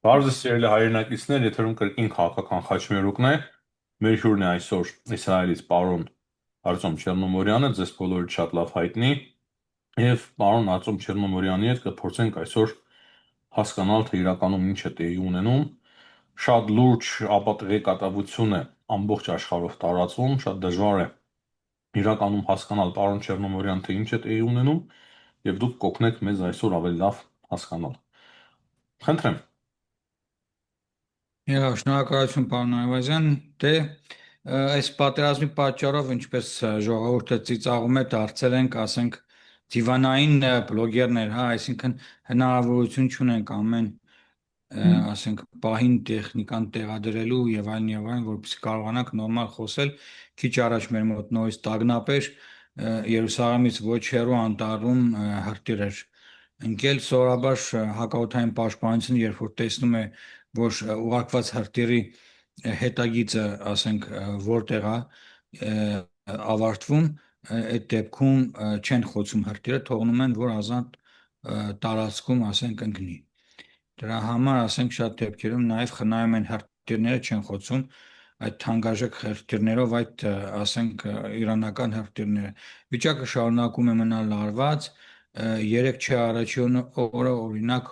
Բարձր սիրելի հայրենակիցներ, եթերում կրկին քաղաքական խաչմերուկն է։ Մեր հյուրն է այսօր Իսրայելից պարոն Արտյոմ Չեռնոմորյանը, ձեզ բոլորիդ շատ լավ հայտնի, եւ պարոն Արտյոմ Չեռնոմորյանի հետ կփորձենք այսօր հասկանալ, թե իրականում ինչ է տեղի ունենում։ Շատ լուրջ ապատեղեկատվություն է ամբողջ աշխարհով տարածվում, շատ դժվար է իրականում հասկանալ պարոն Չեռնոմորյան, թե ինչ է տեղի ունենում, եւ դուք կօգնեք մեզ այսօր ավելի լավ հասկանալ։ Խնդրեմ։ Շնորհակալություն, պարոն Այվազյան։ Այս պատերազմի պատճառով, ինչպես ժողովուրդը ծիծաղում է, դարձել ենք, ասենք, դիվանային բլոգերներ, հա, այսինքն հնարավորություն չունենք ամեն, ասենք, պահին տեխնիկան տեղադրելու եւ այլն, որպեսզի կարողանանք նորմալ խոսել։ Քիչ առաջ մեր մոտ նորից տագնապ էր, Երուսաղեմից ոչ հեռու անտառում հրթիռ էր ընկել, սովորաբար հակաօդային պաշտպանությունը, երբ որ տեսնում է, որ ուղարկված հրթիռի հետագիծը, ասենք, որտեղ է ավարտվում, այդ դեպքում չեն խոցում հրթիռը, թողնում են, որ ազատ տարածքում, ասենք, ընկնի։ Դրա համար, ասենք, շատ դեպքերում նաև խնայում են հրթիռները, չեն խոցում այդ թանկարժեք հրթիռներով, այդ, ասենք, իրանական հրթիռները։ Վիճակը շարունակում է մնալ լարված։ Երեք չէ առաջին օրը, օրինակ,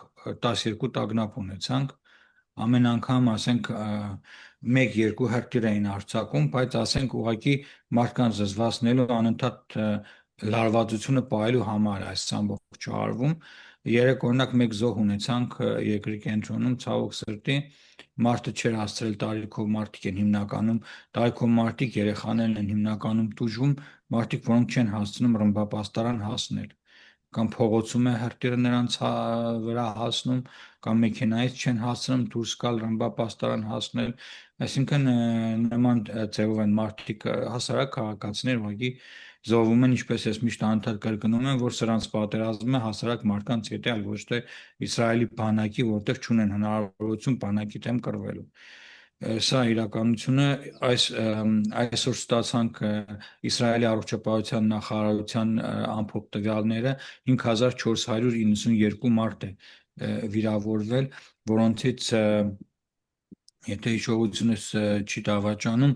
12 տագնապ ունեցանք, ամեն անգամ, ասենք, 1-2 հրթիռ էին արձակում, բայց, ասենք, ուղղակի մարդկանց զզվացնելու, անընդհատ լարվածությունը պահելու համար այս ամբողջը արվում։ Երեք օրինակ մեկ զոհ ունեցանք երկրի կենտրոնում, ցավոք սրտի, մարդը չէր հասցրել տարիքով մարդիկ են հիմնականում, տարիքով մարդիկ, երեխաներն են հիմնականում տուժում, մարդիկ, որոնք չեն հասցնում ռմբապաստարան հասնել, կամ փողոցում է հրթիռը նրանց վրա հասնում, կամ մեքենայից չեն հասցնում դուրս գալ ռմբապաստարան հասնել, այսինքն նման ձևով են մարդիկ, հասարակ քաղաքացիներ ուղղակի զոհվում են, ինչպես ես միշտ անընդհատ կրկնում եմ, որ սրանց պատերազմը հասարակ մարդկանց հետ է, այլ ոչ թե Իսրայելի բանակի, որտեղ չունեն հնարավորություն բանակի դեմ կռվելու։ Սա իրականությունը, այսօր ստացանք Իսրայելի առողջապահության նախարարության ամփոփ տվյալները, 5492 մարդ է վիրավորվել, որոնցից, եթե հիշողությունս չի դավաճանում,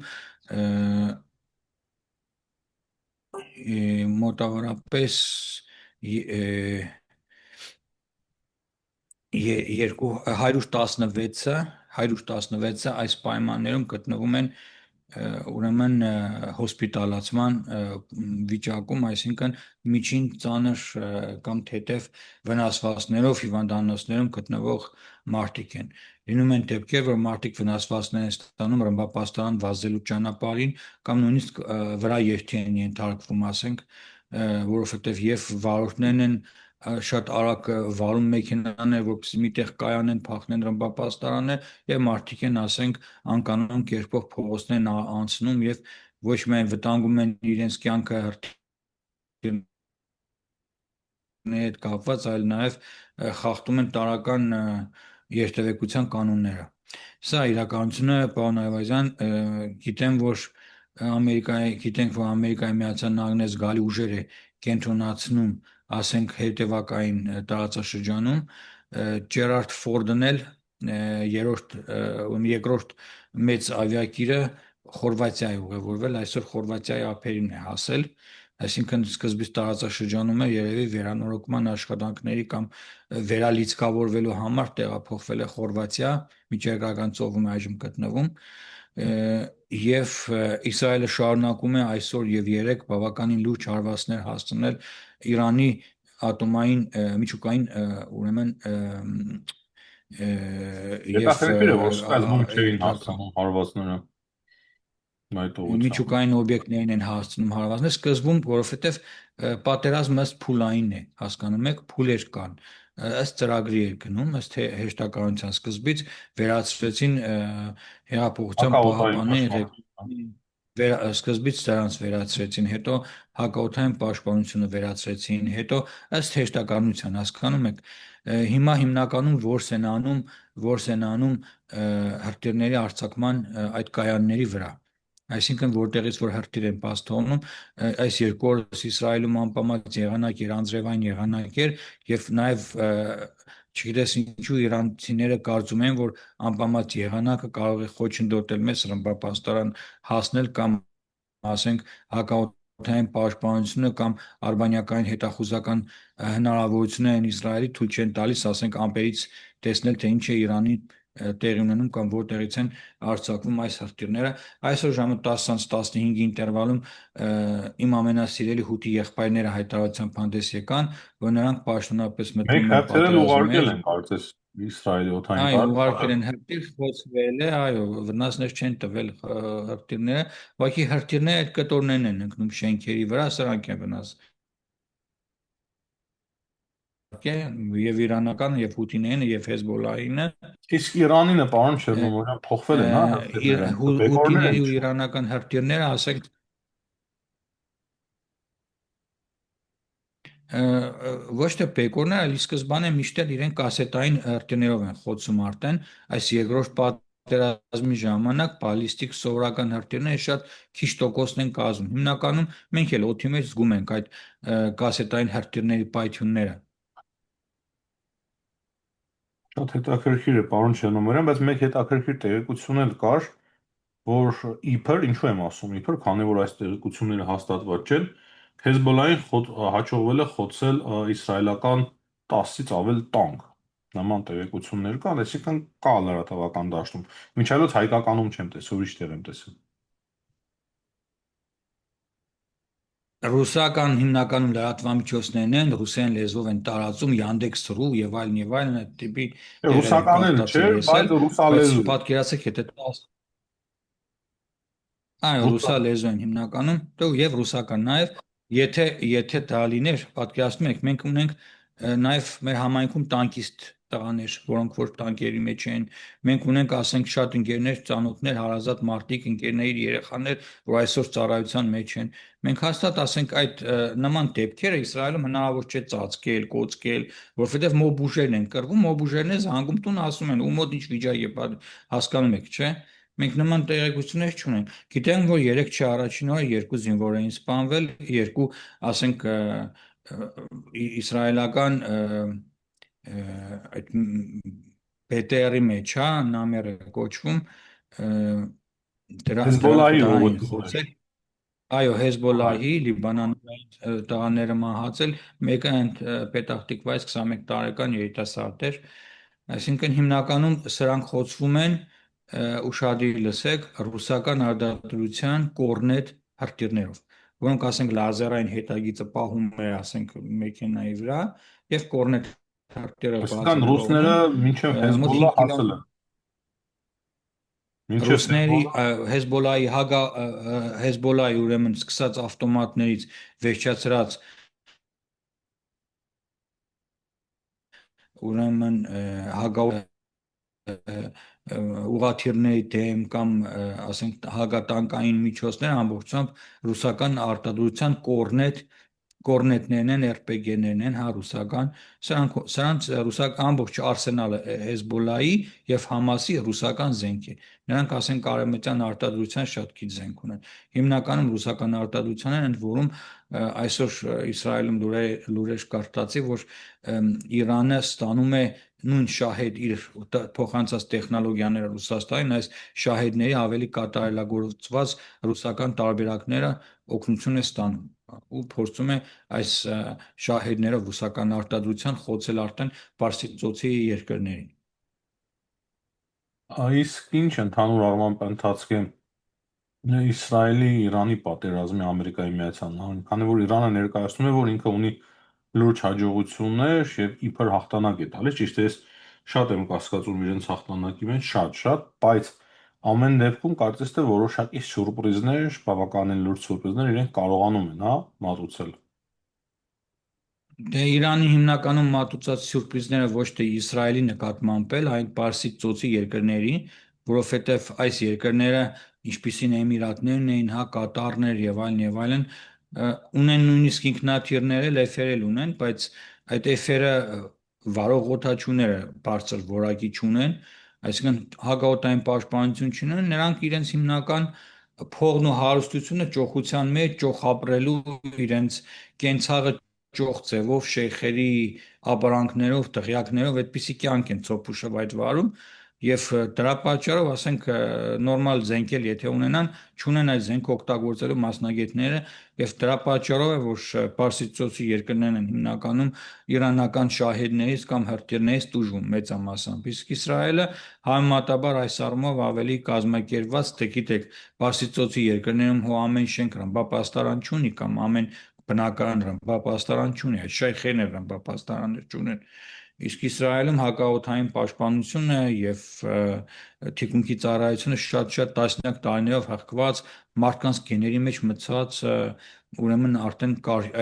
մոտավորապես 116-ը այս պայմաններում գտնվում են ուրեմն հոսպիտալացման վիճակում, այսինքն միջին ծանր կամ թեթև վնասվածքներով հիվանդանոցներում գտնվող մարդիկ են։ Լինում են դեպքեր, որ մարդիկ վնասվածքներ են ստանում ռմբապաստարան վազելու ճանապարհին կամ նույնիսկ վրա երթի են ենթարկվում, ասենք, որովհետև եւ վարորդներն են շատ արագ վարում մեքենաներ, որպեսզի միտեղ կայանեն, փախնեն ռմբապաստարանը, եւ մարդիկ են, ասենք, անկանոն կերպով փողոցներն անցնում եւ ոչ միայն վտանգում են իրենց կյանքը հրթիռների հետ կապված, այլ նաեւ խախտում են տարական երթևեկության կանոնները։ Սա իրականությունը, պարոն Այվազյան, գիտենք, որ Ամերիկայի Միացյալ Նահանգները զգալի ուժեր է կենտրոնացնում, ասենք, հետևակային տարածաշրջանում, Ջերարդ Ֆորդն էլ երկրորդ մեծ ավիակիրը Խորվաթիա է ուղևորվել, այսօր Խորվաթիայի ափերին է հասել, այսինքն սկզբից տարածաշրջանում է երևի վերանորոգման աշխատանքների կամ վերալիցքավորվելու համար տեղափոխվել է Խորվաթիա, միջերկրական ծովում է այժմ գտնվում, եւ Իսրայելը շարունակում է այսօր եւ երեք բավականին լուրջ հարվածներ հասցնել Իրանի ատոմային միջուկային, ուրեմն, Հետաքրքիր է, որ սկզբում չէին հասցնում հարվածները այդ ուղղությամբ։ Միջուկային օբյեկտներին են հասցնում հարվածներ սկզբում, որովհետև պատերազմը ըստ փուլային է, հասկանում եք, փուլեր կան, ըստ ծրագրի է գնում, ըստ հեշտականության սկզբից վերացրեցին հեղափոխության պահապանների սկզբից դրանց վերացրեցին, հետո հակաօդային պաշտպանությունը վերացրեցին, հետո ըստ հեշտականության, հասկանում եք, հիմա հիմնականում որս են անում հրթիռների արձակման այդ կայանների վրա, Այսինքն որտեղից որ հրթիռ են բաց թողնում, այս երկու օրս Իսրայելում անպամած եղանակ էր, անձրևային եղանակ էր եւ նաեւ չգիտես ինչու իրանցիները կարծում են, որ անպամած եղանակը կարող է խոչընդոտել մեծ ռմբապաստարան հասնել կամ ասենք հակաօդային պաշտպանությունը կամ արբանյակային հետախուզական հնարավորություններ են Իսրայելի թույլ չեն տալիս, ասենք ամպերից տեսնել թե ինչ է Իրանի տեղի ունենում կամ որտեղից են արձակվում այս հրթիռները։ Այսօր ժամը 10:15-ի ինտերվալում իմ ամենասիրելի հութի եղբայրները հայտարարությամբ հանդես եկան, որ նրանք պաշտոնապես Մեկ մտնում են հրթիռ պատերազմի ուղարկել մեջ։ են կարծես Իսրայելի օդային Այո, ուղարկել կարգը։ են հրթիռ, խոցվել է, այո, վնասներ չեն տվել հրթիռները, ուղղակի հրթիռները այդ կտորներն են ընկնում շենքերի վրա, սրանք են վնասել եւ իրանական, եւ հութիներին, եւ Հեզբոլլահին։ Իսկ Իրանինը, պարոն Չերնոմորյան, փոխվել են, հա, հրթիռները, բեկորներ Հութիների են, ու չէ՞։ իրանական հրթիռները, ասենք, ոչ թե բեկորներ, այլ ի սկզբանե միշտ էլ իրեն կասետային հրթիռներով են խոցում արդեն, այս երկրորդ պատերազմի ժամանակ բալիստիկ սովորական հրթիռները շատ քիչ տոկոսն են կազմում։ Հիմնականում մենք էլ օդի մեջ զգում ենք այդ կասետային հրթիռների պայթյունները։ Շատ հետաքրքիր է, պարոն Չերնոմորյան, բայց մեկ հետաքրքիր տեղեկություն էլ կար, որ իբր, ինչու եմ ասում իբր, քանի որ այս տեղեկությունները հաստատված չեն, Հեզբոլլահին հաջողվել է խոցել իսրայելական 10-ից ավել տանկ։ Նման տեղեկություններ կան, այսինքն կա լրատվական դաշտում։ Մինչ այլոց հայկականում չեմ տեսել, ուրիշ տեղ եմ տեսել։ Ռուսական հիմնականում լրատվամիջոցներն են, ռուսերեն լեզվով են տարածում Yandex.ru եւ այլն, այդ տիպի տեղեր եմ Ռուսական էլ չէ, կարդացել ես էլ, բայց բայց ռուսալեզու։ պատկերացեք, եթե այո, Ռուսա ռուսա լեզու են հիմնականում, եւ ռուսական նաև, եթե դա լիներ, պատկերացնում եք, մենք ունենք նաև մեր համայնքում տանկիստ տղաներ, որոնք որ տանկերի մեջ են։ Մենք ունենք, ասենք, շատ ընկերներ, ծանոթներ, հարազատ մարդիկ, ընկերների երեխաներ, որ այսօր ծառայության մեջ են։ Մենք հաստատ, ասենք, այդ նման դեպքերը Իսրայելում հնարավոր չէ ծածկել, կոծկել, որովհետև մոբուժերն են կռվում, մոբուժերն զանգում տուն ասում են, ում մոտ ինչ վիճակ է, հասկանում եք, չէ՞։ Մենք նման տեղեկություններ չունենք։ Գիտենք, որ 3 չի առաջին օրը երկու զինվոր էին սպանվել, երկու, ասենք, իսրայելական այդ BTR-ի մեջ, հա, նամերը կոչվում, դրանք Հեզբոլլահի դա էին ուղղություններ։ խոցել։ Այո, Ահա, Հեզբոլլահի, Լիբանանյան տղաները մահացել, մեկը ընդ Պետախ Տիկվայից 21 տարեկան երիտասարդ էր։ Այսինքն հիմնականում սրանք խոցվում են, ուշադիր լսեք, ռուսական արտադրության կորնետ հրթիռներով, որոնք ասենք լազերային հետագիծը պահում է, ասենք մեքենայի վրա եւ կորնետ հրթիռը բաց այսինքն է ռուսները թողնում, մինչև մոտ Հեզբոլլահ 5 հասել են։ Մինչև Ռուսների Հեզբոլլահ Հեզբոլլահի ուրեմն սկսած ավտոմատներից վերջացրած ուրեմն ուղաթիռների դեմ կամ ասենք հագատանկային միջոցներ ամբողջությամբ ռուսական արտադրության կորնետներն են, RPG-ներն են, հա, ռուսական, սրանց ռուսական ամբողջ արսենալը Հեզբոլլահի եւ Համասի ռուսական զենք է։ Նրանք ասենք արևմտյան արտադրության շատ քիչ զենք ունեն։ Հիմնականում ռուսական արտադրության են, ընդ որում այսօր Իսրայելում լուրեր կարդացի, որ Իրանը ստանում է նույն շահեդ իր փոխանցած տեխնոլոգիաները Ռուսաստանին, այս շահեդների ավելի կատարելագործված ռուսական տարբերակները օգնություն է ստանում ու փորձում է այս շահեդները ռուսական արտադրության խոցել արդեն Պարսից ծոցի երկրներին։ իսկ ինչ ընդհանուր առմամբ ընթացքի Իսրայելի Իրանի պատերազմի Ամերիկայի Միացյալ Նահանգները, քանի որ Իրանը ներկայացնում է, որ ինքը ունի լուրջ հաջողություններ եւ իբր հաղթանակ է տալիս, ճիշտ է, ես շատ եմ կասկածում իրենց հաղթանակի մեջ, շատ, բայց ամեն դեպքում կարծես թե որոշակի սյուրպրիզներ, բավականին լուրջ սյուրպրիզներ իրենք կարողանում են, հա, մատուցել։ Դե Իրանի հիմնականում մատուցած սյուրպրիզները ոչ թե Իսրայելի նկատմամբ էլ, այլ Պարսից ծոցի երկրների, որովհետև այս երկրները, ինչպիսին Էմիրատներն էին, հա, Կատարներ եւ այլն, ունեն նույնիսկ ինքնաթիռներ էլ, էֆեր էլ ունեն, բայց այդ էֆերը վարող օդաչուները բարձր որակի չունեն, այսինքն հակաօդային պաշտպանություն չունեն, նրանք իրենց հիմնական փողն ու հարստությունը ճոխության մեջ ճոխապրելու իրենց կենցաղը ճոխ ձևով շեյխերի ապարանքներով, տղյակներով այդպիսի կյանք են ցոփուշով այդ վարում եւ դրա պատճառով ասենք նորմալ զենքեր եթե ունենան չունեն այդ զենք օգտագործելու մասնագետները եւ դրա պատճառով է որ Պարսից ծոցի երկրներն են հիմնականում իրանական շահեդներից կամ հրթիռներից տուժում մեծամասամբ իսկ Իսրայելը համեմատաբար այս առումով ավելի կազմակերպված թե գիտեք Պարսից ծոցի երկրներում հո ամեն շենք ռմբապաստարան չունի կամ ամեն բնակարան ռմբապաստարան չունի այդ շեյխերն են ռմբապաստարաններ չունեն իսկ Իսրայելում հակաօդային պաշտպանությունը եւ թիկունքի ծառայությունը շատ-շատ տասնյակ տարիներով հղկված մարդկանց գեների մեջ մտցած ուրեմն արդեն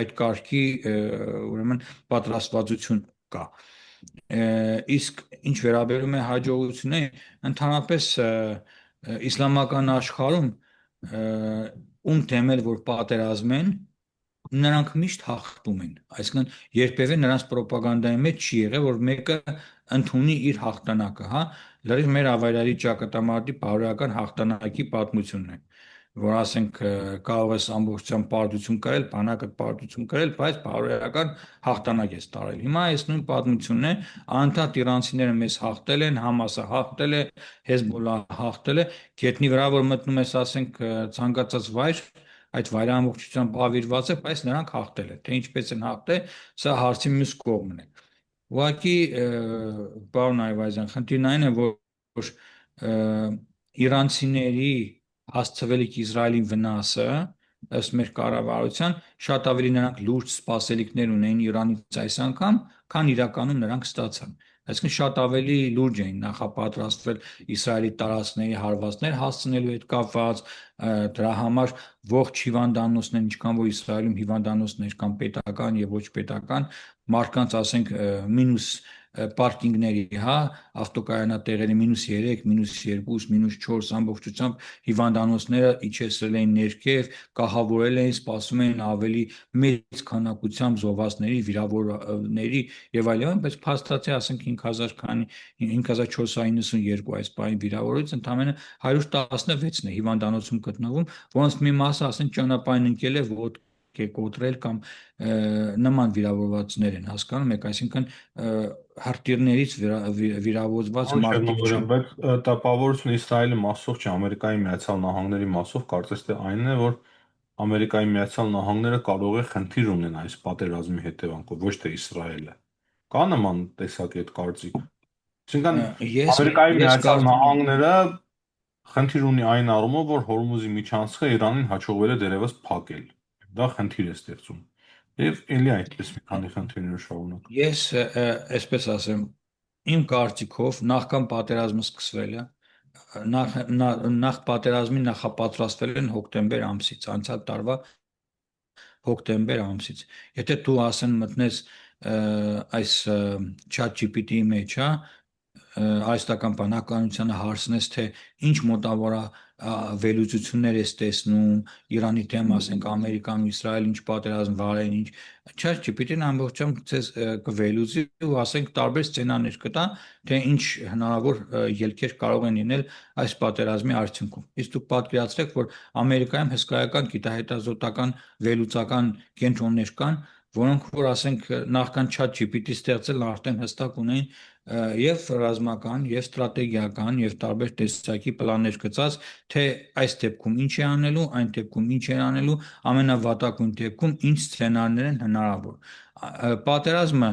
այդ կարգի ուրեմն պատրաստվածություն կա իսկ ինչ վերաբերում է հաջողություններին ընդհանրապես իսլամական աշխարհում ում դեմել որ պատերազմեն նրանք միշտ հաղթում են այսինքն երբևէ նրանց ռոպագանդայի մեջ չի եղել որ մեկը ընդունի իր հաղթանակը հա լրիվ մեր ավայրերի ճակատամարտի բարոյական հաղթանակի պատմությունն է որ ասենք կարող ես ամբողջությամբ պարտություն կրել, բանակը պարտություն կրել, բայց բարոյական հաղթանակ ես տարել։ Հիմա այս նույն պատմությունն է, անդադ իրանցիները մեզ հաղթել են, Համասը հաղթել է, Հեզբոլլահը հաղթել է, գետնի վրա որ մտնում ես, ասենք, ցանկացած վայր, այդ վայրը ամբողջությամբ ավիրված է, բայց նրանք հաղթել են։ Թե ինչպես են հաղթել, սա հարցի մյուս կողմն է։ Ուղղակի, պարոն Այվազյան, խնդիրն այն է, որ իրանցիների հասցվելիք Իսրայելին վնասը, ըստ մեր կառավարության, շատ ավելի նրանք լուրջ սպասելիքներ ունեին Իրանից այս անգամ, քան իրականում նրանք ստացան։ Այսինքն շատ ավելի լուրջ էին նախապատրաստվել Իսրայելի տարածքների հարվածներ հասցնելու հետ կապված, դրա համար ողջ հիվանդանոցներն, ինչքան որ Իսրայելում հիվանդանոցներ կան պետական եւ ոչ պետական, մարդկանց, ասենք, մինուս պարկինգների, հա, ավտոկայանատեղերի -3, -2, -4 ամբողջությամբ հիվանդանոցները իջեցրել էին ներքև, կահավորել էին, սպասում էին ավելի մեծ քանակությամբ զոհվածների, վիրավորների եւ այլն, բայց փաստացի, ասենք 5492 այս պահին վիրավորից ընդամենը 116-ն է հիվանդանոցում գտնվում, որոնց մի մասը, ասենք, ճանապարհին ընկել է ոտք է կոտրել կամ նման վիրավորվածներ են հասկանում եք, այսինքն հրթիռներից վիրավորված Պարոն մարդիկ Չեռնոմորյան, չեն։ բայց տպավորությունը Իսրայելի մասով չէ, Ամերիկայի Միացյալ Նահանգների մասով կարծես թե այն է, որ Ամերիկայի Միացյալ Նահանգները կարող է խնդիր ունենա այս պատերազմի հետևանքով, ոչ թե Իսրայելը։ Կա նման տեսակի այդ կարծիք։ Այսինքն Ես Ամերիկայի ես Միացյալ կարծում եմ Նահանգները խնդիր ունի այն առումով, որ Հորմուզի միջանցքը Իրանին հաջողվել է դերևս փակել։ Դա խնդիր է ստեղծում։ Եվ ելի այդպես մի քանի խնդիրներ շարունակ։ ես այսպես ասեմ իմ կարծիքով նախքան պատերազմը սկսվելը նախ պատերազմի նախապատրաստվել են հոկտեմբեր ամսից անցյալ տարվա հոկտեմբեր ամսից եթե դու ասեն մտնես այս ChatGPT-ի մեջ հա արհեստական բանականությանը հարցնես թե ինչ վերլուծություններ ես տեսնում Իրանի դեմ ասենք Ամերիկան ու Իսրայել ինչ պատերազմ վարեն ինչ ChatGPT-ն ամբողջությամբ ցես կվերլուծի ու ասենք տարբեր սցենարներ կտա թե ինչ հնարավոր ելքեր կարող են լինել այս պատերազմի արդյունքում իսկ դուք պատկերացրեք որ Ամերիկայում հսկայական գիտահետազոտական վերլուծական կենտրոններ կան որոնք որ ասենք նախքան ChatGPT ստեղծել արդեն հստակ ունեն եւ ռազմական, եւ ստրատեգիական, եւ տարբեր տեսակի պլաններ գծած, թե այս դեպքում ինչ է անելու, այն դեպքում ինչ է անելու, ամենավատակույն դեպքում ինչ սցենարներ են հնարավոր։ Պատերազմը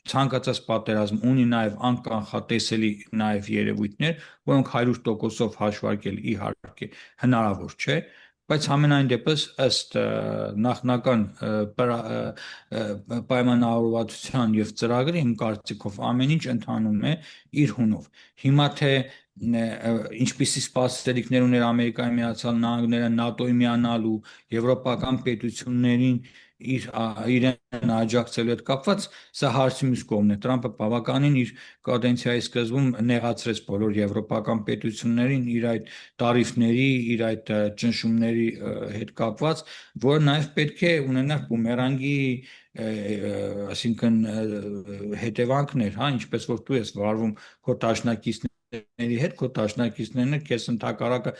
ցանկացած պատերազմ ունի նաև անկանխատեսելի նաև երևույթներ, որոնք 100%-ով հաշվարկել իհարկե հնարավոր չէ, բայց համենայն դեպս ըստ նախնական պայմանավորվածության եւ ծրագրի իմ կարծիքով ամեն ինչ ընթանում է իր հունով։ Հիմա թե ինչպիսի սպասելիքներ ուներ Ամերիկայի Միացյալ Նահանգները ՆԱՏՕ-ի միանալու, եվրոպական պետություններին իրեն աջակցելու հետ կապված, սա հարցի մյուս կողմն է։ Տրամպը բավականին իր կադենցիայի սկզբում նեղացրեց բոլոր եվրոպական պետություններին իր այդ տարիֆների, իր այդ ճնշումների հետ կապված, որը նաև պետք է ունենար բումերանգի այսինքն հետևանքներ, հա, ինչպես որ դու ես վարվում քո տաշնակիցների հարաբերությունների հետ քո դաշնակիցներն էլ քեզ ընդհակառակը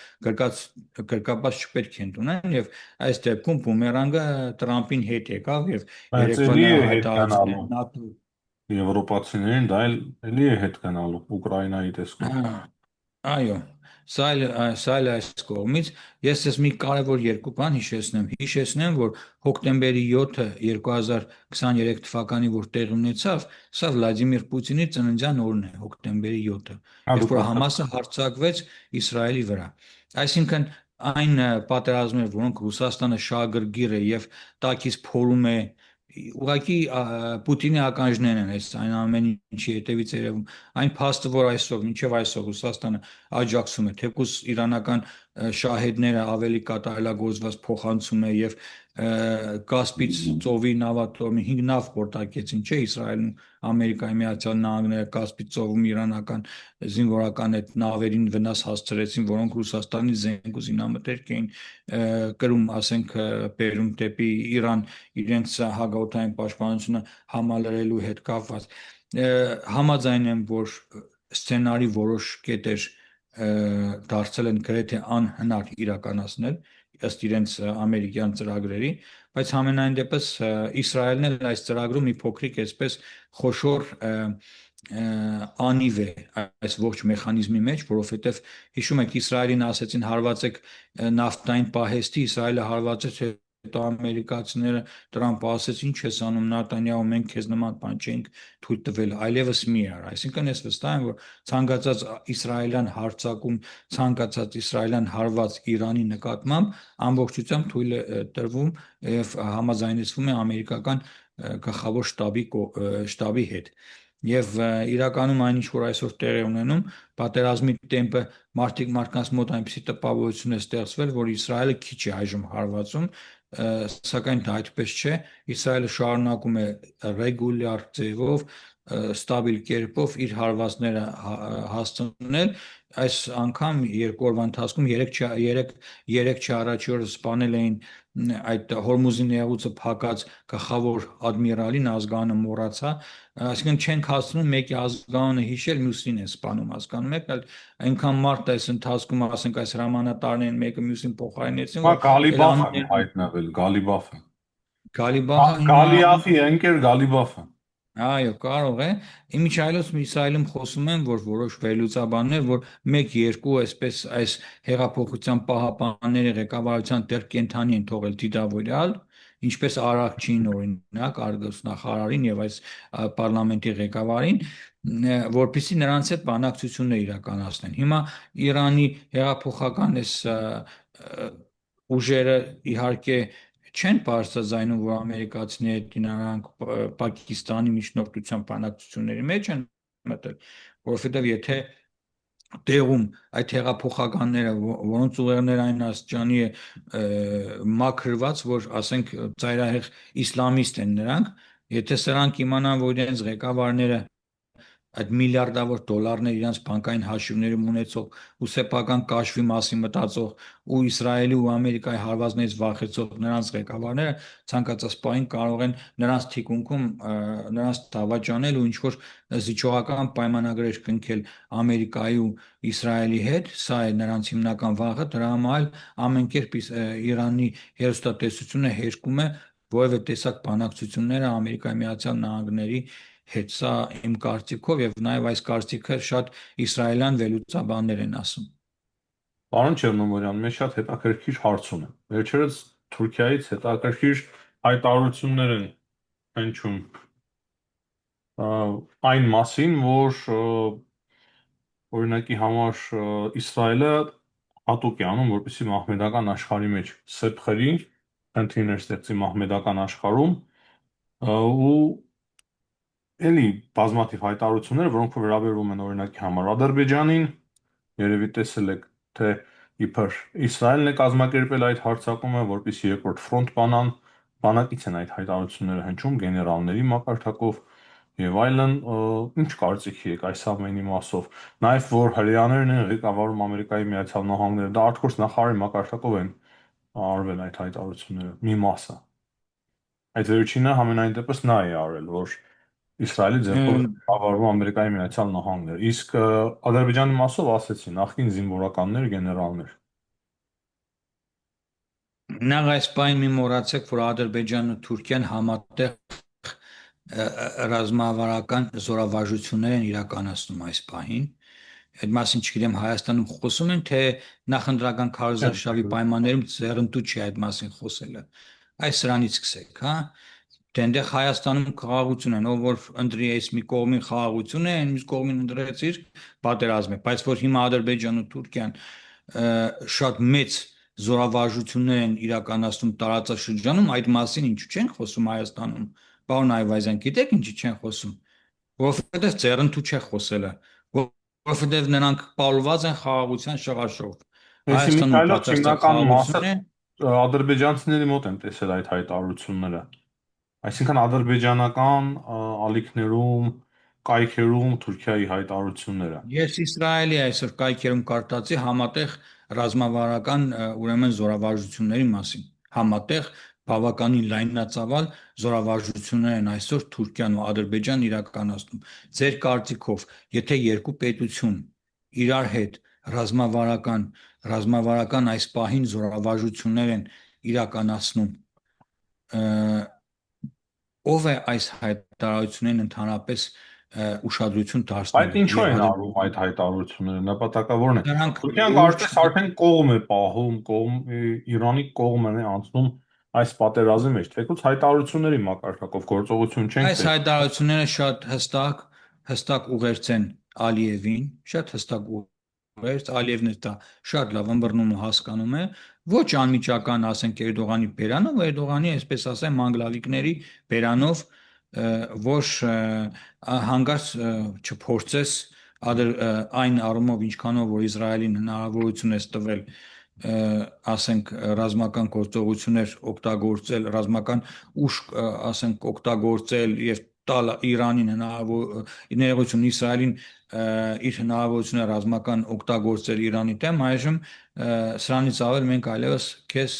գրկապած չպետք է ընդունեն եւ այս դեպքում բումերանգը Տրամփին հետ եկավ եւ Բայց երեկվա էլի է նրա հետ գնալու։ հայտարարությունները ՆԱՏՕ Եվրոպացիներին դա էլի է հետ գնալու Ուկրաինայի տեսքով։ Այո, սա էլ այս կողմից ես ես մի կարևոր երկու բան հիշեցնեմ, որ հոկտեմբերի 7-ը 2023 թվականի որ տեղի ունեցավ, սա Վլադիմիր Պուտինի ծննդյան օրն է, հոկտեմբերի 7-ը, Հա դու երբ որ կասես։ Համասը հարձակվեց Իսրայելի վրա։ Այսինքն այն պատերազմներ, որոնք Ռուսաստանը շահագրգիռ է եւ տակից փորում է ուղղակի Պուտինի ականջներն են այս այն ամեն ինչի հետևից երևում այն փաստը, որ այսօր, մինչև այսօր Ռուսաստանը աջակցում է, թեկուզ իրանական շահեդները ավելի կատարելագործված փոխանցում է եւ Կասպից ծովի նավատորմի 5 նավ պորտակեցին, չէ, Իսրայելն ու Ամերիկայի Միացյալ Նահանգները Կասպից ծովում իրանական զինվորական այդ նավերին վնաս հասցրեցին, որոնք Ռուսաստանի զենք ու զինամթերք էին կրում, ասենք, բերում դեպի Իրան իրենց հագաուտային պաշտպանությունը համալրելու հետ կապված համաձայն եմ, որ սցենարի որոշ կետեր դարձել են գրեթե անհնար իրականացնել ըստ իրենց ամերիկյան ծրագրերի, բայց համենայն դեպս Իսրայելն էլ այս ծրագրում մի փոքրիկ այսպես խոշոր անիվ է այս ողջ մեխանիզմի մեջ, որովհետև հիշում եք Իսրայելին ասեցին հարվածեք նավթային պահեստի, Իսրայելը հարվածեց հետո ամերիկացիները Տրամփը ասեց ինչ ես անում Նատանյահու մենք քեզ նման բան չենք թույլ տվել այլևս մի արա այսինքն ես վստահ եմ որ ցանկացած իսրայելյան հարձակում ցանկացած իսրայելյան հարված Իրանի նկատմամբ ամբողջությամբ թույլ է տրվում եւ համաձայնեցվում է ամերիկական գլխավոր շտաբի հետ Եվ իրականում այնինչ որ այսօր տեղ է ունենում, պատերազմի տեմպը մարդկանց մոտ այնպեսի տպավորություն է ստեղծվել, որ Իսրայելը քիչ է այժմ հարվածում, սակայն դա այդպես չէ։ Իսրայելը շարունակում է ռեգուլյար ձևով ստաբիլ կերպով իր հարվածները հասցնել այս անգամ երկու օրվա ընթացքում 3 չառաջի օրը սպանել էին այդ Հորմուզի նեղուցը փակած գլխավոր ադմիրալին ազգանը մոռացա այսինքն չենք հասցնում մեկի ազգանը հիշել մյուսին է սպանում հասկանում եք այնքան մարդ այս ընթացքում ասենք այս հրամանատարներին մեկը մյուսին փոխարինեցին Մա որ էլ Գալիբաֆն է անուններն հայտնվել, Գալիբաֆը։ Գալիբահը հիմա Գալիաֆի ընկեր Գալիբաֆը։ Այո, կարող է։ Իմիջիայլոց Իսրայելում խոսում են, որ որոշ վերլուծաբաններ, որ 1-2 այսպես այս հեղափոխության պահապանների ղեկավարության դեռ կենթանի են թողել դիտավորյալ, ինչպես Արաքչին օրինակ, արտգործնախարարին եւ այս պարլամենտի ղեկավարին, որpիսի նրանց հետ բանակցություններ իրականացնեն։ Հիմա Իրանի հեղափոխական այս ուժերը իհարկե չեն բարձրաձայնում, որ ամերիկացիները նրանք Պակիստանի միջնորդության բանակցությունների մեջ են մտել, որովհետև եթե տեղում այդ հեղափոխականները, որոնց ուղեղները այն աստիճանի է մաքրված, որ ասենք ծայրահեղ իսլամիստ են նրանք, եթե սրանք իմանան, որ իրենց ղեկավարները այդ միլիարդավոր դոլարներ իրենց բանկային հաշիվներում ունեցող ու սեփական կաշվի մասին մտածող ու Իսրայելի ու Ամերիկայի հարվածներից վախեցող նրանց ղեկավարները ցանկացած պահին կարող են նրանց թիկունքում նրանց դավաճանել ու ինչ որ զիջողական պայմանագրեր կնքել Ամերիկայի ու Իսրայելի հետ, սա է նրանց հիմնական վախը, դրա համար ամեն կերպ Իրանի հերոստատեսությունը հերկում է որևէ տեսակ բանակցությունները Ամերիկայի Միացյալ Նահանգների հետ սա իմ կարծիքով եւ նաեւ այս կարծիքը շատ իսրայելյան վերլուծաբաններ են ասում։ Պարոն Չեռնոմորյան, մեզ շատ հետաքրքիր հարց ունեմ։ Վերջերս Թուրքիայից հետաքրքիր հայտարարություններ են հնչում այն մասին, որ օրինակի համար Իսրայելը հատուկ է անում, որպեսզի մահմեդական աշխարհի մեջ սեպ խրի, խնդիրներ ստեղծի մահմեդական աշխարհում ու էլի բազմաթիվ հայտարարություններ, որոնք վերաբերում են օրինակի համար Ադրբեջանին, երևի տեսել եք, թե իբր Իսրայելն է կազմակերպել այդ հարձակումը, որպեսզի երկրորդ ֆրոնտ բանան, բանակից են այդ հայտարարությունները հնչում գեներալների մակարդակով եւ այլն, ինչ կարծիքի եք այս ամենի մասով, նաեւ որ հրեաներն են ղեկավարում Ամերիկայի Միացյալ Նահանգները, դա արտգործ նախարարի մակարդակով են արվել այդ հայտարարությունները, մի մասը։ Այդ վերջինը համենայն դեպս նա է արել, որ Իսրայելի ձեռքով կառավարվում Ամերիկայի Միացյալ Նահանգներ։ Իսկ Ադրբեջանի մասով ասեցի, նախկին զինվորականներ, գեներալներ։ Նախ այս պայն մի մոռացեք, որ Ադրբեջանն ու Թուրքիան համատեղ ռազմավարական զորավարժություններ են իրականացնում այս պահին։ Այդ մասին չգիտեմ Հայաստանում խոսում են, թե նախընտրական քարոզարշավի պայմաններում ձեռնտու չի այդ մասին խոսելը։ Այս սրանից սկսեք, հա։ Դե այնտեղ Հայաստանում խաղաղություն են, ով որ ընտրի այս մի կողմին խաղաղություն է, այն մյուս կողմին ընտրեցիր պատերազմ է, բայց որ հիմա Ադրբեջանն ու Թուրքիան շատ մեծ զորավարժություններ են իրականացնում տարածաշրջանում, այդ մասին ինչու չեն խոսում Հայաստանում։ Պարոն Այվազյան, գիտեք ինչի չեն խոսում, որովհետև ձեռնտու չէ խոսելը, որովհետև նրանք պարուված են խաղաղության շղարշով։ Այսի Հայաստանում Միքայելոց պատրաստակ հիմնական մասը խաղաղություն է։ ադրբեջանցիների մոտ եմ տեսել այդ հայտարարությունները։ Այսինքն ադրբեջանական ալիքներում, կայքերում Թուրքիայի հայտարարությունները։ Ես Իսրայելի այսօր կայքերում կարտացի համատեղ ռազմավարական ուրեմն զորավարժությունների մասին։ Համատեղ բավականին լայնածավալ զորավարժություններ են այսօր Թուրքիան ու Ադրբեջան իրականացնում։ Ձեր կարծիքով, եթե երկու պետություն իրար հետ ռազմավարական այս պահին զորավարժություններ են իրականացնում, ով է այս հայտարարություններին ընդհանրապես ուշադրություն Բայց դարձնելու ինչու եւ են արվում այդ հայտարարությունները, նպատակավորն է։ նրանք Թուրքիան ուշ կարծես արդեն կողմ է պահում, Իրանի կողմն է անցնում այս պատերազմի մեջ։ Թեկուզ հայտարարությունների մակարդակով գործողություն չենք այս տեսնում։ հայտարարությունները շատ հստակ ուղերձ են Ալիևին, շատ հստակ ուղերձ, Ալիևն դա շատ լավ ըմբռնում ու հասկանում է, ոչ անմիջական, ասենք Էրդողանի բերանով, Էրդողանի, այսպես ասեմ, մանգլավիկների բերանով, որ հանգած չփորձես այն առումով, ինչքանով որ Իսրայելին հնարավորություն է տվել ասենք ռազմական գործողություններ օգտագործել, ռազմական ուժ ասենք օգտագործել եւ տալ Իրանին ներողություն Իսրայելին իր հնարավորությունը ռազմական օգտագործել Իրանի դեմ, այժմ սրանից ավել մենք այլևս քեզ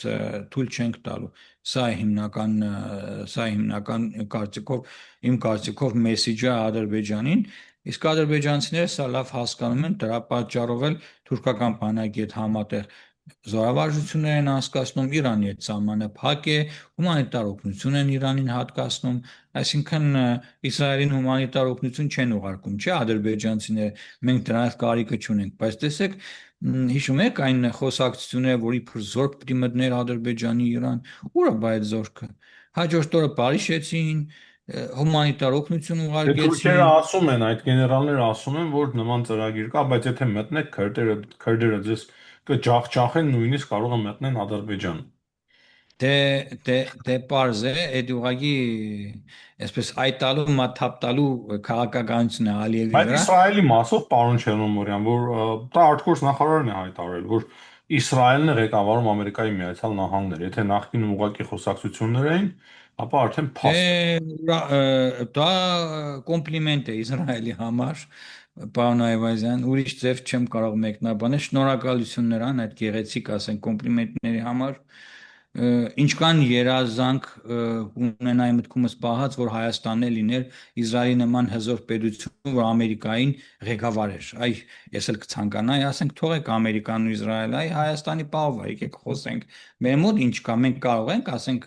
թույլ չենք տալու։ Սա հիմնական իմ կարծիքով մեսիջը Ադրբեջանին, իսկ ադրբեջանցիները սա լավ հասկանում են, դրա պատճառով էլ թուրքական բանակի հետ համատեղ զորավարժություններ են անցկացնում, Իրանի հետ սահմանը փակ է, հումանիտար օգնություն են Իրանին հատկացնում, այսինքն Իսրայելին հումանիտար օգնություն չեն ուղարկում, չէ՞ ադրբեջանցիները, մենք դրանց կարիքը չունենք, բայց տեսեք, հիշում եք այն խոսակցությունները, որ իբր զորք պիտի մտներ Ադրբեջանի Իրան, ուր է այդ զորքը։ Հաջորդ օրը Փարիզեցին, հումանիտար օգնություն Դե թուրքերը ուղարկեցին։ ասում են, այդ գեներալները ասում են, որ նման ծրագիր կա, բայց եթե մտնեք քրդերը ձեզ կջախջախեն, նույնիսկ կարող են մտնեն Ադրբեջան։ Դե դե պարզ է, այդ ուղղակի այսպես այտալու մաթափտալու քաղաքականություն է Ալիևի Բայց վրա։ Իսրայելի մասով, պարոն Չերնոմորյան, որ դա արտգործ նախարարն է հայտարարել, որ Իսրայելն է ղեկավարում Ամերիկայի Միացյալ Նահանգները։ Եթե նախկինում ուղղակի խոսակցություններ էին, ապա արդեն Դե փաստ։ դա կոմպլիմենտ է Իսրայելի համար, պարոն Այվազյան, ուրիշ ձև չեմ կարող մեկնաբանել։ Շնորհակալություն նրան այդ գեղեցիկ, ասենք, կոմպլիմենտների համար։ Ինչքան երազանք ունենայի մտքումս պահած, որ Հայաստանն է լիներ Իսրայելի նման հզոր պետություն, որ Ամերիկային ղեկավարեր։ Այ ես էլ կցանկանայի, ասենք, թողեք Ամերիկան ու Իսրայելը, այ Հայաստանի պահովա, եկեք խոսենք։ Մեր մոտ ինչ կա, մենք կարող ենք, ասենք,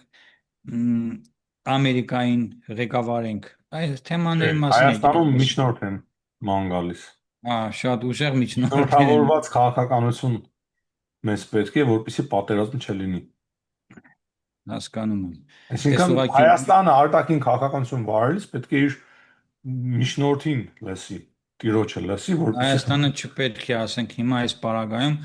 Ամերիկային ղեկավարենք։ Այս Չէ, թեմաների մասին եկեք Հայաստանում խոսենք։ միջնորդ են ման գալիս։ Շատ ուժեղ միջնորդներ են։ Միջնորդավորված քաղաքականություն մեզ պետք է, որպեսզի պատերազմ չլինի։ Հասկանում եմ։ Ես Այսինքն ուղղակի Հայաստանը արտաքին քաղաքականություն վարելիս պետք է իր միջնորդին լսի, տիրոջը լսի, որպեսզի Հայաստանը չպետք է, ասենք, հիմա այս պարագայում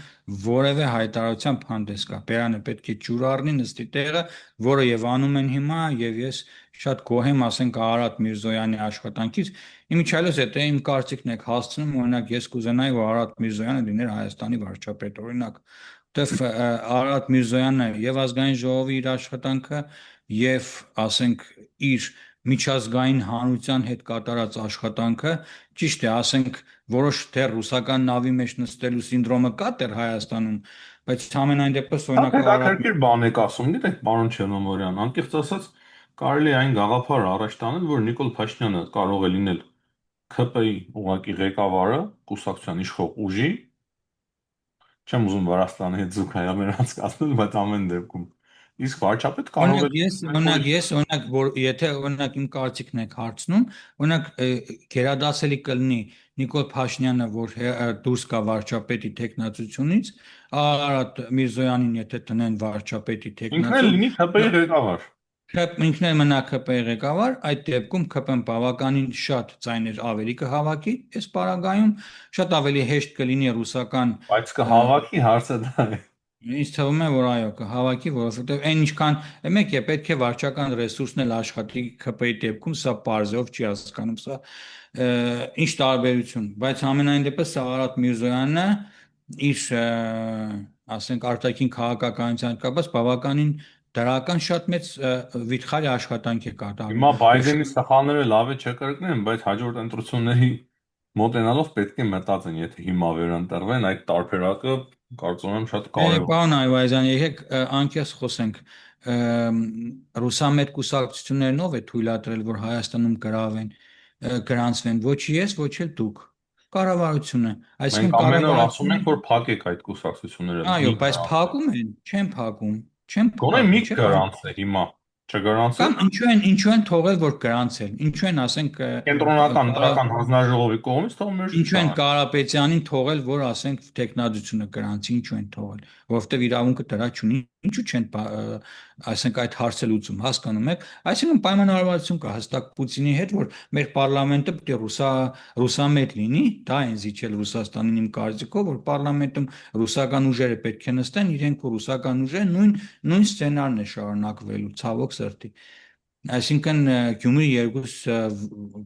որևէ հայտարարությամբ հանդես գա։ Բերանը պետք է ջուր առնի, նստի տեղը, որը եւ անում են հիմա, եւ ես շատ գոհ եմ, ասենք, Արարատ Միրզոյանի աշխատանքից։ Իմիջիայլոց եթե իմ կարծիքն եք հասցնում, օրինակ ես կուզենայի, որ Արարատ Միրզոյանը լիներ Հայաստանի վարչապետ, օրինակ, որտեվ Արարատ Միրզոյանը եւ ազգային ժողովի իր աշխատանքը եւ, ասենք, իր միջազգային հանրության հետ կատարած աշխատանքը, ճիշտ է, ասենք, որոշ դեռ ռուսական նավի մեջ նստելու սինդրոմը կա դեռ Հայաստանում, բայց ամենայն դեպս Դա օրինակ Արարատ հետաքրքիր բան եք ասում, գիտեք, պարոն Չերնոմորյան, անկեղծ ասած, Կարելի է այն գաղափարը առաջ տանել, որ Նիկոլ Փաշինյանը կարող է լինել ՔՊ-ի ուղղակի ղեկավարը, կուսակցության իշխող ուժի, չեմ ուզում Վրաստանի հետ զուգահեռ անցկացնել, բայց ամեն դեպքում իսկ վարչապետ կարող է Օրինակ, որ եթե օրինակ իմ կարծիքն եք հարցնում, օրինակ գերադասելի կլինի Նիկոլ Փաշինյանը, որ դուրս կա վարչապետի տեխնացությունից, Արարատ Միրզոյանին եթե տնեն վարչապետի ինքն էլ տեխնացու, լինի ՔՊ-ի ղեկավար։ ինքն էլ մնա ՔՊ-ի ղեկավար, այդ դեպքում ՔՊ-ն բավականին շատ ձայներ ավելի կհավաքի, այս պարագայում շատ ավելի հեշտ կլինի ռուսական Բայց կհավաքի հարցը դա է։ Ինձ թվում է, որ այո, կհավաքի, որովհետև այն ինչքան մեկ է պետք է վարչական ռեսուրսն էլ աշխատի ՔՊ-ի դեպքում, սա պարզով չի հասկանում, սա ինչ տարբերություն, բայց ամենայն դեպս Սաղարատ Միրզոյանը իր ասենք արտաքին քաղաքականության կապած բավականին դրական շատ մեծ վիթխարի աշխատանք է կատարում Հիմա եւ Բայդենի սխալները լավ է չկրկնեն, բայց հաջորդ ընտրությունների մոտենալով պետք է մտածեն, եթե հիմա վերընտրվեն, այդ տարբերակը կարծում եմ շատ կարևոր է։ Պարոն Այվազյան, եկեք անկեղծ խոսենք։ Ռուսամետ կուսակցություններն ով է թույլատրել, որ Հայաստանում գրանցվեն, ոչ ես, ոչ էլ դուք։ Կառավարությունը, Մենք այսինքն ամեն օր ասում կառավարությունը, ենք, որ փակեք այդ կուսակցությունները, այո, մի բայց գրանցեք։ փակում են, չեն փակում, չեն Գոնե մի փակում, չէ՞։ գրանցե հիմա, Կամ չգրանցեք, ինչու են թողել, որ գրանցել։ Ինչու են, ասենք, կենտրոնական ընտրական հանձնաժողովի կողմից թող մեր ինչու են չանեն։ Կարապետյանին թողել, որ ասենք տեխնադությունը գրանցի, ինչու են թողել, որովհետև իրավունքը դրա չունի, ինչու չեն ասենք այդ հարցը լուծում, հասկանում եք, այսինքն պայմանավորվածություն կա հստակ Պուտինի հետ, որ մեր պարլամենտը պետք է ռուսամետ լինի, դա են զիջել Ռուսաստանին իմ կարծիքով, որ պարլամենտում ռուսական ուժերը պետք է նստեն, իրենք որ ռուսական ուժերը նույն սցենարն է շարունակվելու, ցավոք սրտի։ Այսինքն Գյումրի երկուս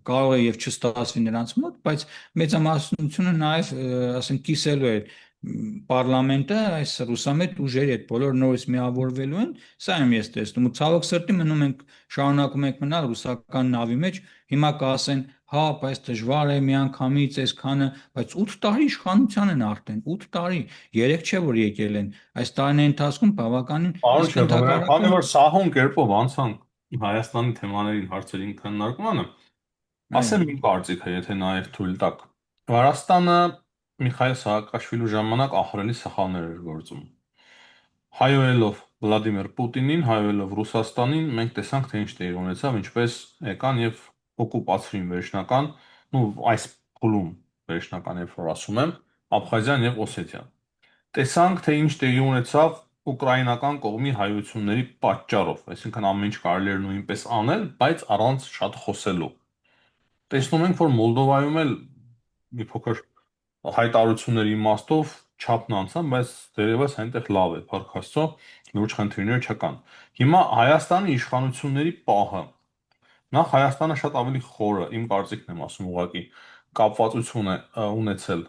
կարող է եւ չստացվի նրանց մոտ, բայց մեծամասնությունը նաեւ ասենք կիսելու է պարլամենտը այս ռուսամետ ուժերի հետ բոլոր նորից միավորվելու են, սա եմ ես տեսնում։ Ու ցավոք սրտի մնում ենք շարունակում ենք մնալ ռուսական նավի մեջ, հիմա կասեն, հա, բայց դժվար է միանգամից այսքանը, բայց 8 տարի իշխանության են արդեն, 8 տարի, 3 չէ որ եկել են։ Այս տարիների ընթացքում բավականին Պարոն իսկ Չեղոյան, քանի ընդհակառակը որ սահուն կերպով անցանք Հայաստանի թեմաներին հարցերին քննարկմանը, այո ասեմ իմ կարծիքը, եթե նաև թույլ տաք։ Վրաստանը Միխայել Սաակաշվիլու ժամանակ ահռելի սխալներ էր գործում։ Հայոելով Վլադիմիր Պուտինին, հայոելով Ռուսաստանին, մենք տեսանք, թե ինչ տեղի ունեցավ, ինչպես եկան եւ օկուպացրին վերջնական, այս փուլում վերջնական, երբ որ ասում եմ, Աբխազիան եւ Օսեթիան։ Տեսանք, թե ինչ տեղի ունեցավ ուկրաինական կողմի հայությունների պատճառով, այսինքն ամեն ինչ կարելի էր նույնպես անել, բայց առանց շատ խոսելու։ Տեսնում ենք, որ Մոլդովայում էլ մի փոքր հայտարարությունների իմաստով չափն անցան, բայց դերևս այնտեղ լավ է, փառք Աստծո, լուրջ խնդիրներ չկան։ Հիմա Հայաստանի իշխանությունների պահը, նախ Հայաստանը շատ ավելի խորը, իմ կարծիքն եմ ասում ուղղակի, կապվածություն է ունեցել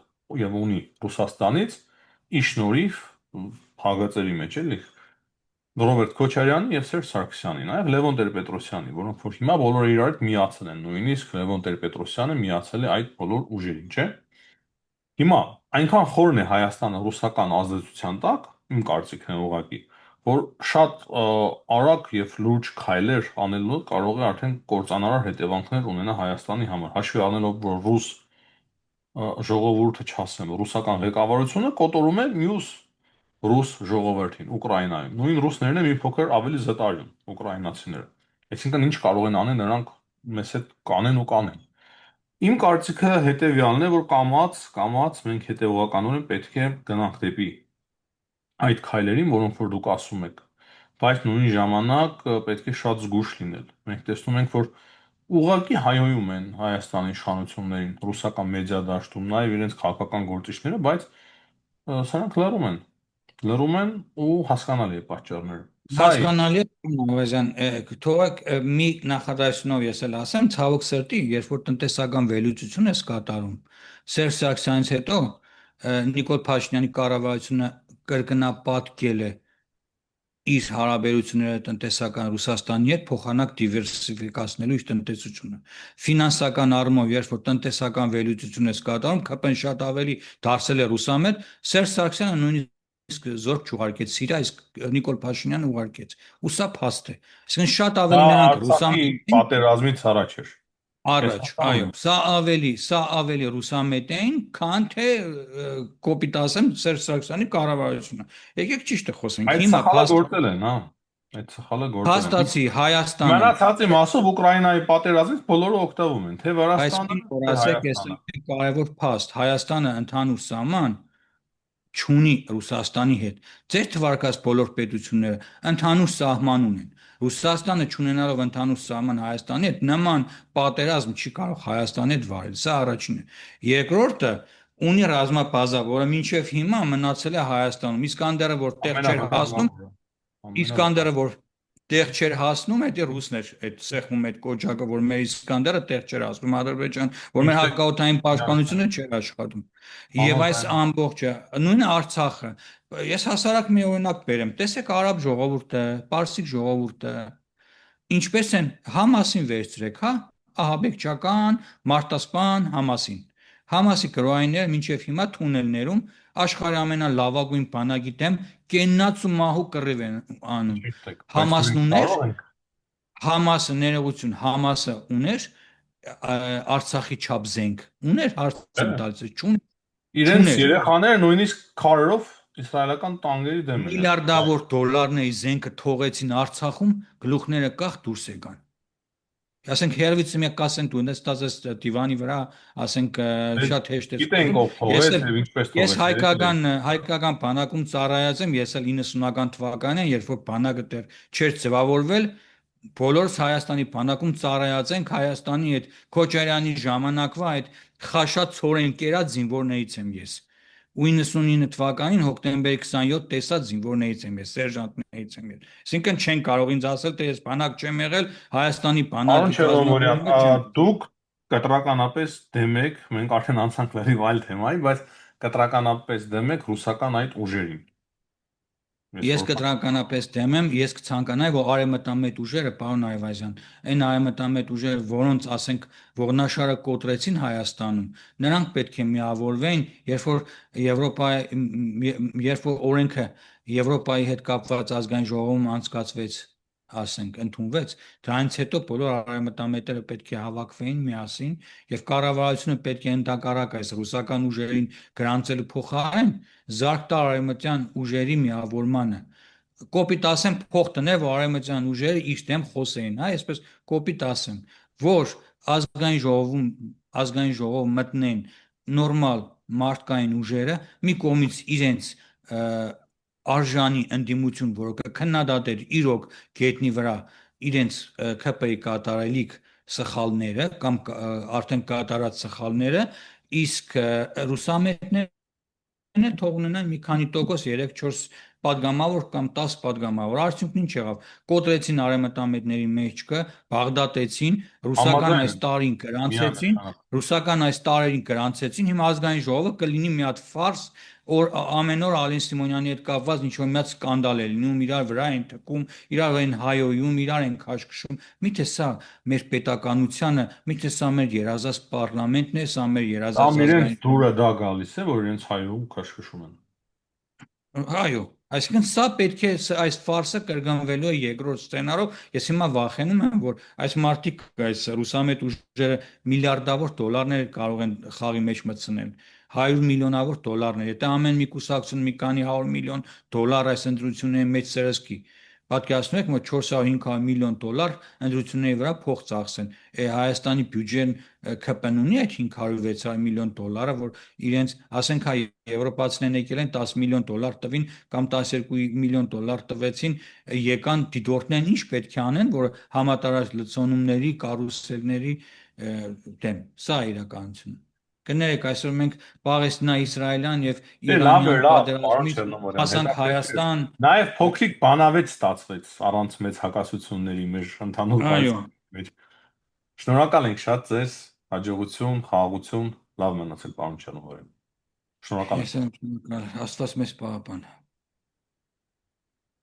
եւ ունի Ռուսաստանից, ի շնորհիվ փաղածերի մեջ էլի Ռոբերտ Քոչարյանի եւ Սերժ Սարգսյանի, նաեւ Լևոն Տեր-Պետրոսյանի, որոնք որ հիմա բոլորը իրար հետ միացել են, նույնիսկ Լևոն Տեր-Պետրոսյանը միացել է այդ բոլոր ուժերին, չէ՞։ Հիմա այնքան խորն է Հայաստանը ռուսական ազդեցության տակ, իմ կարծիքն է ուղղակի, որ շատ արագ եւ լուրջ քայլեր անելու կարող է արդեն կործանարար հետևանքներ ունենա Հայաստանի համար, հաշվի առնելով, որ ռուս ժողովուրդը, չասեմ, ռուսական ղեկավարությունը կոտորում է մյուս ռուս ժողովրդին Ուկրաինայում։ Նույն ռուսներն են մի փոքր ավելի զտարյուն ուկրաինացիները։ Այսինքն ինչ կարող են անել նրանք մեզ հետ կանեն ու կանեն։ Իմ կարծիքը հետեւյալն է, որ կամած մենք հետևողականորեն պետք է գնանք դեպի այդ քայլերին, որոնք որ դուք ասում եք, բայց նույն ժամանակ պետք է շատ զգույշ լինել։ Մենք տեսնում ենք, որ ուղղակի հայհոյում են Հայաստանի իշխանություններին, ռուսական մեդիա դաշտում, նաև իրենց քաղաքական գործիչները, բայց սրանք լռում են ու հասկանալի է պատճառները։ Սա է։ Հասկանալի է, Նովազյան, թողեք մի նախադասությունով ես էլ ասեմ, ցավոք սրտի, երբ որ տնտեսական վերլուծություն ես կատարում, Սերժ Սարգսյանից հետո Նիկոլ Փաշինյանի կառավարությունը կրկնապատկել է իր հարաբերությունները տնտեսական Ռուսաստանի հետ փոխանակ դիվերսիֆիկացնելու իր տնտեսությունը։ Ֆինանսական առումով, երբ որ տնտեսական վերլուծություն ես կատարում, ԿՊ-ն շատ ավելի դարձել է ռուսամետ, Սերժ Սարգսյանը նույնիսկ նույնիսկ զորք չուղարկեց Սիրիա, իսկ Նիկոլ Փաշինյանը ուղարկեց։ Ու սա փաստ է։ Այսինքն շատ Դա ավելի նրանք Արցախի պատերազմից առաջ էր։ Ես առաջ, այո, հասկանում եմ։ սա ավելի ռուսամետ էին, քան թե կոպիտ ասեմ Սերժ Սարգսյանի կառավարությունը։ Եկեք ճիշտը խոսենք։ Այդ Հիմա սխալը գործել են, հա։ Այդ սխալը գործել են։ փաստացի Հայաստանը, Մնացածի մասով Ուկրաինայի պատերազմից բոլորը օգտվում են, թե Վրաստանը, այսինքն որ թե ասեք, այս Հայաստանը։ կարևոր փաստ, Հայաստանը ընդհանուր սահման չունի Ռուսաստանի հետ։ Ձեր թվարկած բոլոր պետությունները ընդհանուր սահման ունեն։ Ռուսաստանը չունենալով ընդհանուր սահման Հայաստանի հետ, նման պատերազմ չի կարող Հայաստանի հետ վարել։ Սա առաջինն է։ Երկրորդը ունի ռազմաբազա, որը մինչև հիմա մնացել է Հայաստանում։ Իսկանդերը, որ տեղ չէր հասնում, Ամենավտանգավորը։ Իսկանդերը, որ տեղ չէր հասնում, դա ռուսներ, այդ սեղմում այդ կոճակը, որ մեր Իսկանդերը տեղ չէր հասնում Ադրբեջան, որ մեր հակաօդային պաշտպանությունը չէր աշխատում։ Եվ այս ամբողջը, նույնը Արցախը, ես հասարակ մի օրինակ բերեմ, տեսեք արաբ ժողովուրդը, պարսիկ ժողովուրդը, ինչպես են Համասին վերցրեք, հա, ահաբեկչական, մարտասպան Համասին։ Համասի կրոայինները մինչև հիմա թունելներում աշխարհի ամենալավագույն բանակի դեմ կենաց ու մահու կռիվ են անում։ Բայց Համասն մենք ուներ, կարող ենք։ Համասը ներողություն, Համասը ուներ Արցախի չափ զենք, ուներ հարցը տալիս, Իրենց չուներ։ երեխաները նույնիսկ քարերով իսրայելական տանկերի դեմ են։ Միլիարդավոր դոլարների զենքը թողեցին Արցախում, գլուխները կախ դուրս եկան։ Ասենք հերվից մի կասեն դու նստած ես դիվանի վրա, ասենք շատ հեշտ ես Գիտենք խոսում։ ով թողեց եւ ինչպես Ես թողեց։ հայկական բանակում ծառայած եմ, ես էլ 90-ական թվականին, երբ որ բանակը դեռ չէր ձևավորվել, բոլորս Հայաստանի բանակում ծառայած ենք Հայաստանի այդ Քոչարյանի ժամանակվա այդ խաշած ցորեն կերած զինվորներից եմ ես։ 99 թվականին հոկտեմբերի 27 տեսած զինվորներից եմ ես, սերժանտներից եմ ես։ Այսինքն չեն կարող ինձ ասել, թե ես բանակ չեմ եղել, Հայաստանի Պարոն բանակի Չերնոմորյան, կազմակերպումը չեմ։ դուք կտրականապես դեմ եք, մենք արդեն անցանք լրիվ այլ թեմայի, բայց կտրականապես դեմ եք ռուսական այդ ուժերին։ Ես կտրականապես դեմ եմ, ես կցանկանայի, որ արևմտամետ ուժերը, պարոն Այվազյան, այն արևմտամետ ուժերը, որոնց ասենք ողնաշարը կոտրեցին Հայաստանում, նրանք պետք է միավորվեին, երբ որ օրենքը Եվրոպայի հետ կապված ազգային ժողովում անցկացվեց, ասենք, ընդունվեց, դրանից հետո բոլոր արևմտամետերը պետք է հավաքվեին միասին եւ կառավարությունը պետք է ընդհակառակ այս ռուսական ուժերին գրանցելու փոխարեն զարգ տար արևմտյան ուժերի միավորմանը։ Կոպիտ ասեմ, փող տներ, որ արևմտյան ուժերը իր դեմ խոսեին, հա, այսպես կոպիտ ասեմ, որ ազգային ժողով մտնեն նորմալ մարդկային ուժերը, մի կողմից իրենց արժանի ընդդիմություն, որը կքննադատեր իրոք գետնի վրա իրենց ԿՊ-ի կատարելիք սխալները կամ արդեն կատարած սխալները, իսկ ռուսամետները թող ունենան մի քանի տոկոս 3-4 պատգամավոր կամ 10 պատգամավոր։ Արդյունքն ինչ եղավ։ Կոտրեցին արևմտամետների մեջքը, բաղդատեցին, ռուսական այս տարերին գրանցեցին, հիմա ազգային ժողովը կլինի մի հատ ֆարս, որ ամեն օր Ալեն Սիմոնյանի հետ կապված ինչ որ մի հատ սկանդալ է լինում, իրար վրա են թքում, իրար են հայոյում, իրար են քաշքշում։ Միթե սա մեր պետականությանը, միթե սա մեր երազած պարլամենտն է, սա մեր երազած իրենց ազգային դուրը դա գալիս է, որ իրենց հայում քաշքշում են։ Այո, այսինքն սա պետք է այս ֆարսը կրկնվելու է երկրորդ սցենարով։ Ես հիմա վախենում եմ, որ այս մարտիկ, այս ռուսամետ ուժերը միլիարդավոր դոլարներ կարող են խաղի մեջ մտցնել։ 100 միլիոնավոր դոլարներ։ Եթե ամեն մի կուսակցություն մի քանի 100 միլիոն դոլար այս ընտրությունների մեջ ծրսկի, պատկերացնում եք, որ 400-500 միլիոն դոլար ընտրությունների վրա փող ծախսեն։ Հայաստանի բյուջեն ԿՊ-ն ունի այդ 500-600 միլիոն դոլարը, որ իրենց, ասենք, հայ եվրոպացիներն եկել են 10 միլիոն դոլար տվին կամ 12 միլիոն դոլար տվեցին, եկան դիտորդներն ինչ պետք է անեն, որ համատարած լցոնումների, կարուսելների դեմ։ Սա է իրականությունը։ Կներեք, այսօր մենք Պաղեստինա-իսրայելյան եւ Իրանյան պատերազմից հասանք Հայաստան։ Նաև փոքրիկ բանավեճ ստացվեց առանց մեծ հակասությունների մեր ընդհանուր կայացման մեջ։ Շնորհակալ ենք շատ ձեզ, հաջողություն, խաղաղություն, լավ մնացեք, պարոն Չերնոմորյան։ Շնորհակալ եմ։ Ես եմ շնորհակալ, Աստված մեզ պահապան։